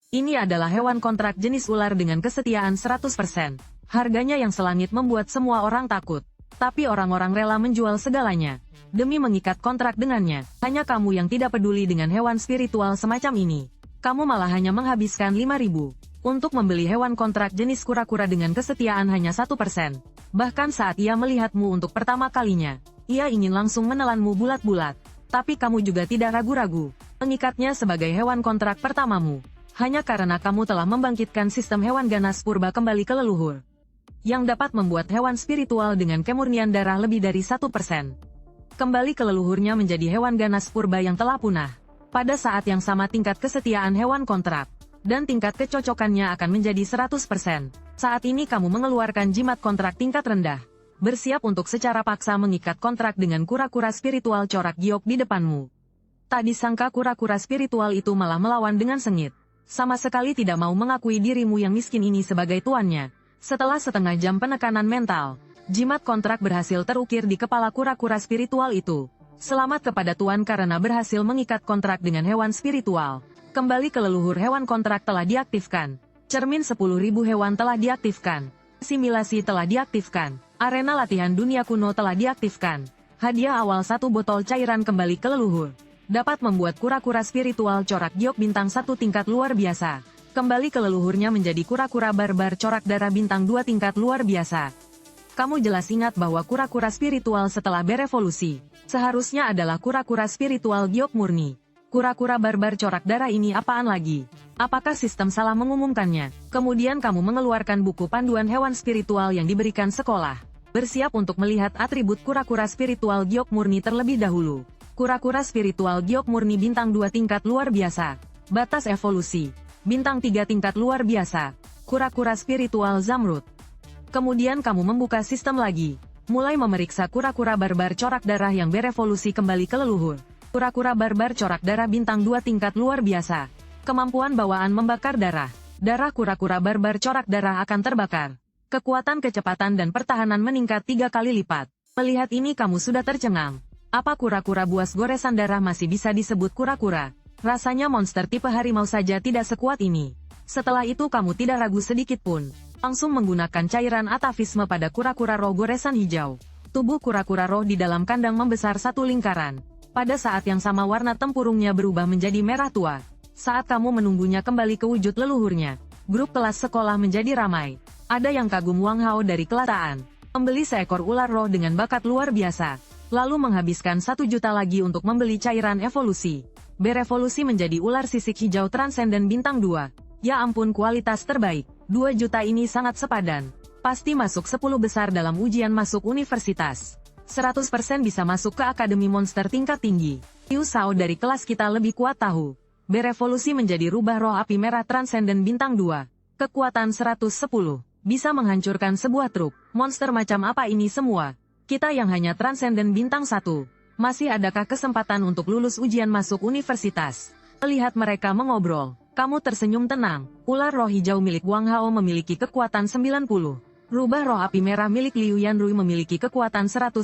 Ini adalah hewan kontrak jenis ular dengan kesetiaan 100%. Harganya yang selangit membuat semua orang takut. Tapi orang-orang rela menjual segalanya demi mengikat kontrak dengannya. Hanya kamu yang tidak peduli dengan hewan spiritual semacam ini. Kamu malah hanya menghabiskan 5.000 untuk membeli hewan kontrak jenis kura-kura dengan kesetiaan hanya 1%. Bahkan saat ia melihatmu untuk pertama kalinya, ia ingin langsung menelanmu bulat-bulat. Tapi kamu juga tidak ragu-ragu mengikatnya sebagai hewan kontrak pertamamu. Hanya karena kamu telah membangkitkan sistem hewan ganas purba kembali ke leluhur, yang dapat membuat hewan spiritual dengan kemurnian darah lebih dari 1% kembali ke leluhurnya menjadi hewan ganas purba yang telah punah. Pada saat yang sama tingkat kesetiaan hewan kontrak dan tingkat kecocokannya akan menjadi 100%. Saat ini kamu mengeluarkan jimat kontrak tingkat rendah, bersiap untuk secara paksa mengikat kontrak dengan kura-kura spiritual corak giok di depanmu. Tak disangka kura-kura spiritual itu malah melawan dengan sengit. Sama sekali tidak mau mengakui dirimu yang miskin ini sebagai tuannya. Setelah setengah jam penekanan mental, jimat kontrak berhasil terukir di kepala kura-kura spiritual itu. Selamat kepada Tuan karena berhasil mengikat kontrak dengan hewan spiritual. Kembali ke leluhur hewan kontrak telah diaktifkan. Cermin 10.000 hewan telah diaktifkan. Simulasi telah diaktifkan. Arena latihan dunia kuno telah diaktifkan. Hadiah awal 1 botol cairan kembali ke leluhur. Dapat membuat kura-kura spiritual corak giok bintang 1 tingkat luar biasa kembali ke leluhurnya menjadi kura-kura barbar corak darah bintang 2 tingkat luar biasa. Kamu jelas ingat bahwa kura-kura spiritual setelah berevolusi seharusnya adalah kura-kura spiritual giok murni. Kura-kura barbar corak darah ini apaan lagi? Apakah sistem salah mengumumkannya? Kemudian kamu mengeluarkan buku panduan hewan spiritual yang diberikan sekolah. Bersiap untuk melihat atribut kura-kura spiritual giok murni terlebih dahulu. Kura-kura spiritual giok murni bintang 2 tingkat luar biasa. Batas evolusi. Bintang 3 tingkat luar biasa. Kura-kura spiritual zamrud. Kemudian kamu membuka sistem lagi. Mulai memeriksa kura-kura barbar corak darah yang berevolusi kembali ke leluhur. Kura-kura barbar corak darah bintang 2 tingkat luar biasa. Kemampuan bawaan membakar darah. Darah kura-kura barbar corak darah akan terbakar. Kekuatan kecepatan dan pertahanan meningkat 3 kali lipat. Melihat ini kamu sudah tercengang. Apa kura-kura buas goresan darah masih bisa disebut kura-kura? Rasanya monster tipe harimau saja tidak sekuat ini. Setelah itu kamu tidak ragu sedikit pun. Langsung menggunakan cairan atavisme pada kura-kura roh goresan hijau. Tubuh kura-kura roh di dalam kandang membesar 1 lingkaran. Pada saat yang sama warna tempurungnya berubah menjadi merah tua. Saat kamu menunggunya kembali ke wujud leluhurnya, grup kelas sekolah menjadi ramai. Ada yang kagum Wang Hao dari Kelataan. Membeli seekor ular roh dengan bakat luar biasa. Lalu menghabiskan 1 juta lagi untuk membeli cairan evolusi. Berevolusi menjadi ular sisik hijau transenden bintang 2. Ya ampun kualitas terbaik. 2 juta ini sangat sepadan. Pasti masuk 10 besar dalam ujian masuk universitas. 100% bisa masuk ke akademi monster tingkat tinggi. Liu Shao dari kelas kita lebih kuat tahu. Berevolusi menjadi rubah roh api merah transenden bintang 2. Kekuatan 110. Bisa menghancurkan sebuah truk. Monster macam apa ini semua? Kita yang hanya transenden bintang 1. Masih adakah kesempatan untuk lulus ujian masuk universitas? Melihat mereka mengobrol, kamu tersenyum tenang. Ular roh hijau milik Wang Hao memiliki kekuatan 90. Rubah roh api merah milik Liu Yanrui memiliki kekuatan 110.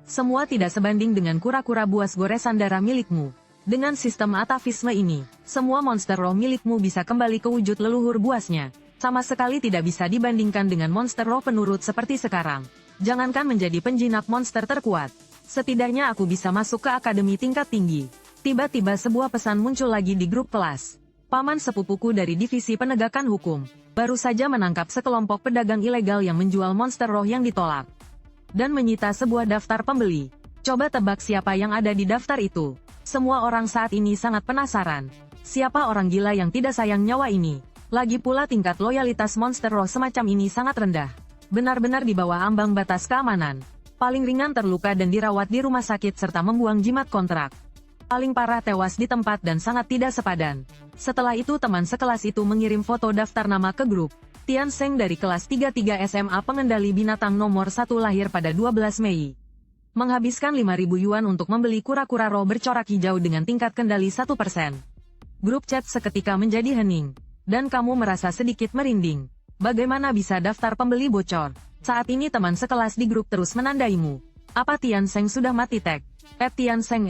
Semua tidak sebanding dengan kura-kura buas goresan darah milikmu. Dengan sistem atavisme ini, semua monster roh milikmu bisa kembali ke wujud leluhur buasnya. Sama sekali tidak bisa dibandingkan dengan monster roh penurut seperti sekarang. Jangankan menjadi penjinak monster terkuat. Setidaknya aku bisa masuk ke akademi tingkat tinggi. Tiba-tiba sebuah pesan muncul lagi di grup kelas. Paman sepupuku dari divisi penegakan hukum baru saja menangkap sekelompok pedagang ilegal yang menjual monster roh yang ditolak. Dan menyita sebuah daftar pembeli. Coba tebak siapa yang ada di daftar itu. Semua orang saat ini sangat penasaran. Siapa orang gila yang tidak sayang nyawa ini? Lagi pula tingkat loyalitas monster roh semacam ini sangat rendah. Benar-benar di bawah ambang batas keamanan. Paling ringan terluka dan dirawat di rumah sakit serta membuang jimat kontrak. Paling parah tewas di tempat dan sangat tidak sepadan. Setelah itu teman sekelas itu mengirim foto daftar nama ke grup. Tian Seng dari kelas 33 SMA pengendali binatang nomor 1 lahir pada 12 Mei. Menghabiskan 5.000 yuan untuk membeli kura-kura roh bercorak hijau dengan tingkat kendali 1%. Grup chat seketika menjadi hening. Dan kamu merasa sedikit merinding. Bagaimana bisa daftar pembeli bocor? Saat ini teman sekelas di grup terus menandaimu. Apa Tian Seng sudah mati tag? Tian Seng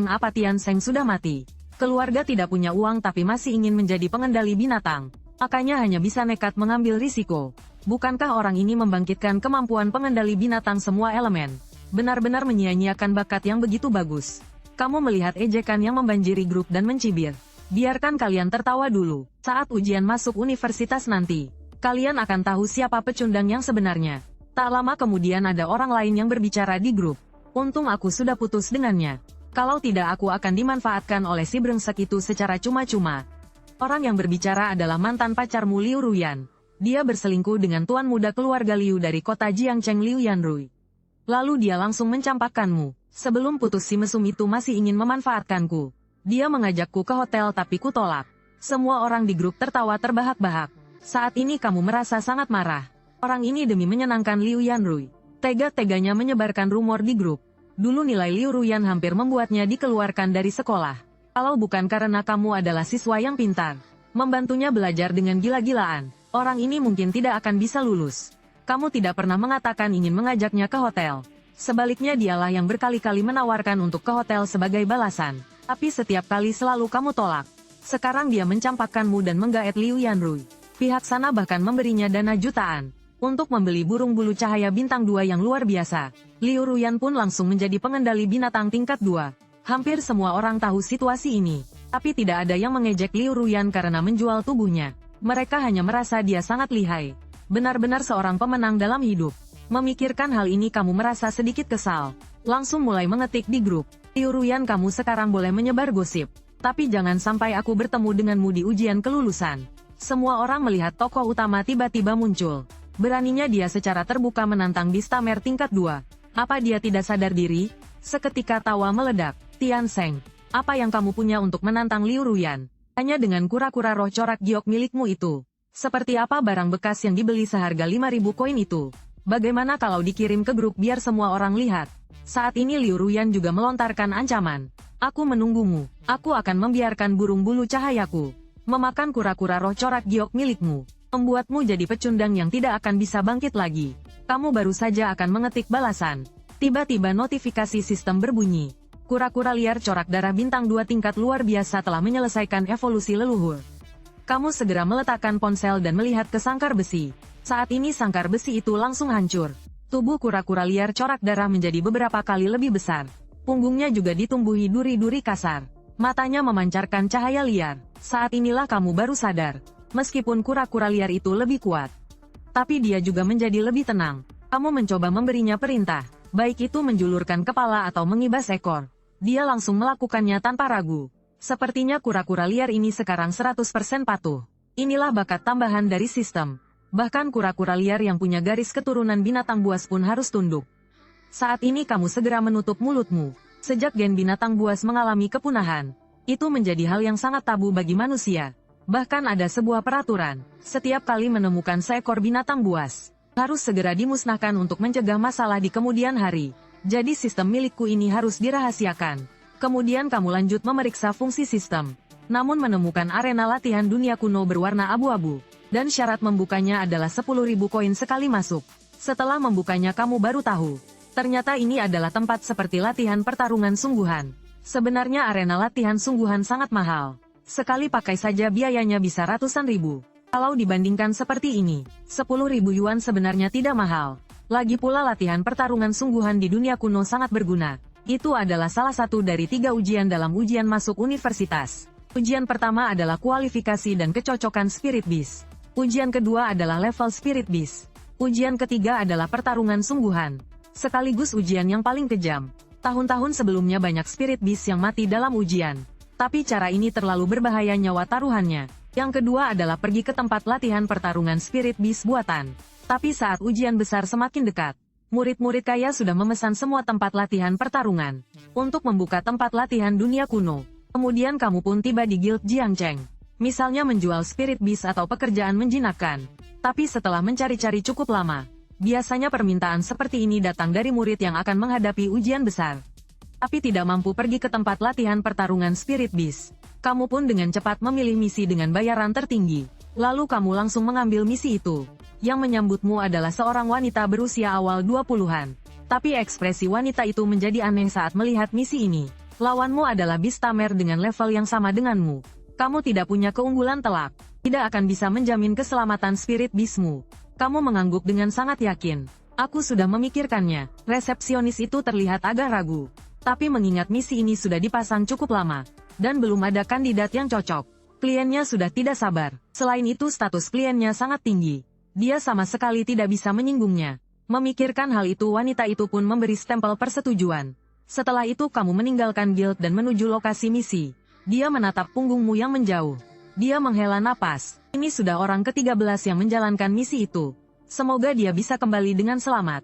apa Tian Seng sudah mati? Keluarga tidak punya uang tapi masih ingin menjadi pengendali binatang. Makanya hanya bisa nekat mengambil risiko. Bukankah orang ini membangkitkan kemampuan pengendali binatang semua elemen? Benar-benar menyia-nyiakan bakat yang begitu bagus. Kamu melihat ejekan yang membanjiri grup dan mencibir. Biarkan kalian tertawa dulu. Saat ujian masuk universitas nanti, kalian akan tahu siapa pecundang yang sebenarnya. Tak lama kemudian ada orang lain yang berbicara di grup. Untung aku sudah putus dengannya. Kalau tidak aku akan dimanfaatkan oleh si brengsek itu secara cuma-cuma. Orang yang berbicara adalah mantan pacarmu Liu Ruyan. Dia berselingkuh dengan tuan muda keluarga Liu dari kota Jiangcheng Liu Yanrui. Lalu dia langsung mencampakkanmu. Sebelum putus si mesum itu masih ingin memanfaatkanku. Dia mengajakku ke hotel tapi kutolak. Semua orang di grup tertawa terbahak-bahak. Saat ini kamu merasa sangat marah. Orang ini demi menyenangkan Liu Yanrui. Tega-teganya menyebarkan rumor di grup. Dulu nilai Liu Ruyan hampir membuatnya dikeluarkan dari sekolah. Kalau bukan karena kamu adalah siswa yang pintar, membantunya belajar dengan gila-gilaan, orang ini mungkin tidak akan bisa lulus. Kamu tidak pernah mengatakan ingin mengajaknya ke hotel. Sebaliknya dialah yang berkali-kali menawarkan untuk ke hotel sebagai balasan. Tapi setiap kali selalu kamu tolak. Sekarang dia mencampakkanmu dan menggaet Liu Yanrui. Pihak sana bahkan memberinya dana jutaan untuk membeli burung bulu cahaya bintang 2 yang luar biasa. Liu Ruyan pun langsung menjadi pengendali binatang tingkat 2. Hampir semua orang tahu situasi ini. Tapi tidak ada yang mengejek Liu Ruyan karena menjual tubuhnya. Mereka hanya merasa dia sangat lihai. Benar-benar seorang pemenang dalam hidup. Memikirkan hal ini kamu merasa sedikit kesal. Langsung mulai mengetik di grup. Liu Ruyan, kamu sekarang boleh menyebar gosip. Tapi jangan sampai aku bertemu denganmu di ujian kelulusan. Semua orang melihat tokoh utama tiba-tiba muncul. Beraninya dia secara terbuka menantang Bistamer tingkat 2. Apa dia tidak sadar diri? Seketika tawa meledak. Tian Seng, apa yang kamu punya untuk menantang Liu Ruyan? Hanya dengan kura-kura roh corak giok milikmu itu. Seperti apa barang bekas yang dibeli seharga 5.000 koin itu? Bagaimana kalau dikirim ke grup biar semua orang lihat? Saat ini Liu Ruyan juga melontarkan ancaman. Aku menunggumu. Aku akan membiarkan burung bulu cahayaku memakan kura-kura roh corak giok milikmu. Membuatmu jadi pecundang yang tidak akan bisa bangkit lagi. Kamu baru saja akan mengetik balasan. Tiba-tiba notifikasi sistem berbunyi. Kura-kura liar corak darah bintang 2 tingkat luar biasa telah menyelesaikan evolusi leluhur. Kamu segera meletakkan ponsel dan melihat ke sangkar besi. Saat ini sangkar besi itu langsung hancur. Tubuh kura-kura liar corak darah menjadi beberapa kali lebih besar. Punggungnya juga ditumbuhi duri-duri kasar. Matanya memancarkan cahaya liar. Saat inilah kamu baru sadar. Meskipun kura-kura liar itu lebih kuat, tapi dia juga menjadi lebih tenang. Kamu mencoba memberinya perintah, baik itu menjulurkan kepala atau mengibas ekor. Dia langsung melakukannya tanpa ragu. Sepertinya kura-kura liar ini sekarang 100% patuh. Inilah bakat tambahan dari sistem. Bahkan kura-kura liar yang punya garis keturunan binatang buas pun harus tunduk. Saat ini kamu segera menutup mulutmu. Sejak gen binatang buas mengalami kepunahan, itu menjadi hal yang sangat tabu bagi manusia. Bahkan ada sebuah peraturan, setiap kali menemukan seekor binatang buas, harus segera dimusnahkan untuk mencegah masalah di kemudian hari. Jadi sistem milikku ini harus dirahasiakan. Kemudian kamu lanjut memeriksa fungsi sistem. Namun menemukan arena latihan dunia kuno berwarna abu-abu. Dan syarat membukanya adalah 10.000 koin sekali masuk. Setelah membukanya kamu baru tahu. Ternyata ini adalah tempat seperti latihan pertarungan sungguhan. Sebenarnya arena latihan sungguhan sangat mahal. Sekali pakai saja biayanya bisa ratusan ribu. Kalau dibandingkan seperti ini, 10.000 yuan sebenarnya tidak mahal. Lagi pula latihan pertarungan sungguhan di dunia kuno sangat berguna. Itu adalah salah satu dari 3 ujian dalam ujian masuk universitas. Ujian pertama adalah kualifikasi dan kecocokan Spirit Beast. Ujian kedua adalah level Spirit Beast. Ujian ketiga adalah pertarungan sungguhan. Sekaligus ujian yang paling kejam. Tahun-tahun sebelumnya banyak Spirit Beast yang mati dalam ujian. Tapi cara ini terlalu berbahaya nyawa taruhannya. Yang kedua adalah pergi ke tempat latihan pertarungan Spirit Beast buatan. Tapi saat ujian besar semakin dekat, murid-murid kaya sudah memesan semua tempat latihan pertarungan untuk membuka tempat latihan dunia kuno. Kemudian kamu pun tiba di Guild Jiangcheng. Misalnya menjual Spirit Beast atau pekerjaan menjinakkan. Tapi setelah mencari-cari cukup lama, biasanya permintaan seperti ini datang dari murid yang akan menghadapi ujian besar. Tapi tidak mampu pergi ke tempat latihan pertarungan Spirit Beast. Kamu pun dengan cepat memilih misi dengan bayaran tertinggi. Lalu kamu langsung mengambil misi itu. Yang menyambutmu adalah seorang wanita berusia awal 20-an. Tapi ekspresi wanita itu menjadi aneh saat melihat misi ini. Lawanmu adalah bis tamer dengan level yang sama denganmu. Kamu tidak punya keunggulan telak. Tidak akan bisa menjamin keselamatan spirit bismu. Kamu mengangguk dengan sangat yakin. Aku sudah memikirkannya. Resepsionis itu terlihat agak ragu. Tapi mengingat misi ini sudah dipasang cukup lama. Dan belum ada kandidat yang cocok. Kliennya sudah tidak sabar. Selain itu status kliennya sangat tinggi. Dia sama sekali tidak bisa menyinggungnya. Memikirkan hal itu wanita itu pun memberi stempel persetujuan. Setelah itu kamu meninggalkan guild dan menuju lokasi misi. Dia menatap punggungmu yang menjauh. Dia menghela napas. Ini sudah orang ke-13 yang menjalankan misi itu. Semoga dia bisa kembali dengan selamat.